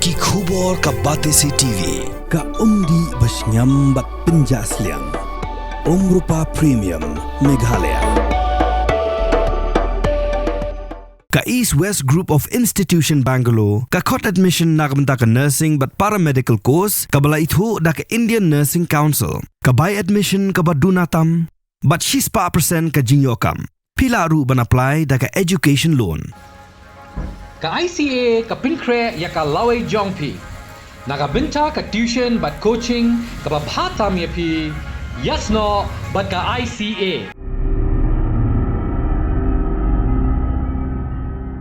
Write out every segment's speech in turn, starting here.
Ki khubor ka Batesi TV. Ka umdi basnyambat penjaslian. Rupa Premium Meghalaya. Ka East West Group of Institution Bangalore, ka kot admission nagamta ka nursing but paramedical course, ka bala itu da ka Indian Nursing Council, ka buy admission ka badunatam, but 6% ka jinyokam. Pila ru ban apply da ka education loan. Ka ICA ka Pyrthei ya ka laway Jong pi. Nagabinta ka tuition but coaching ka babhatam ya pi. Yes no but ka ICA.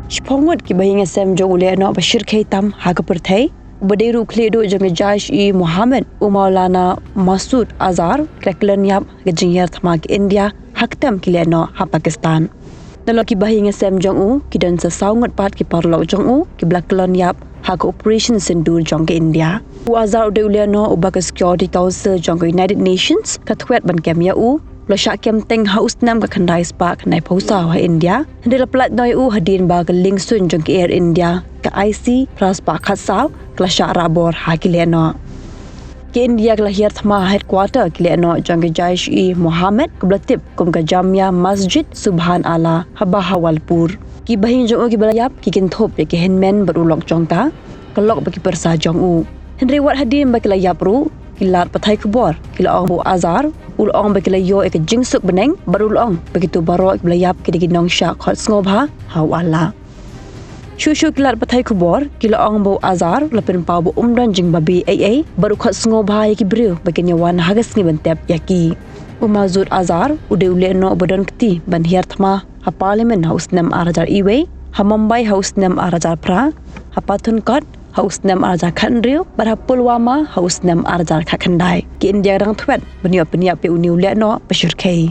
Shpongot Kiba Hasem Jong Lehnoh ba Shyrkhei tam ha ka Pyrthei Ubadiru kledo Jong Ïing Muhammad Maulana Masud Azhar Kyllon yap gejingyer thama India haktam ki Lehnoh ha Pakistan. Nalo Kiba Hasem Jong kidan sa saungot pat ki parlo Jong ki Kyllon yap ha ka operation sindur Jong ke India. Azhar ude Lehnoh uba ka Security Council Jong United Nations ka thwet ban kem ya lo syak kem teng haus nam ka khandai spark nai pausa wa India ndela plat noi hadin ba ka link sun Jong ke Air India ka IC praspa khasaw kla syak rabor ha ki Lehnoh ke India kla hier thama headquarter ki Lehnoh Jong ke Ïing Muhammad ka blatip kum ka Jamia Masjid Subhan Allah haba Hawalpur ki bahin Jong ki balayap ki kinthop ke henmen barulok Jong ka kelok bagi persa Jong Henry wat hadin ba ki layap ru kilat pathai kubor kila ong bu Azhar ul ong ba kila yo ek jingsuk beneng baru ong begitu baro ek belayap ke diginong syak khot ngobha hawala shushu kilat pathai kubor kila ong bu Azhar lapin pau bu umdon jing babi AA baru khot ngobha yaki bru bagenya wan hagas ni bentep yaki umazur Azhar ude Lehnoh bodon kti ban hiar thma ha parliament house nam arajar iwe ha Mumbai house nam arajar pra ha Pathunkat Haus nam arja khandriu bar Pulwama haus nam arja khandai ki India rang thwet beniap pe uniu Lehnoh ba Shyrkhei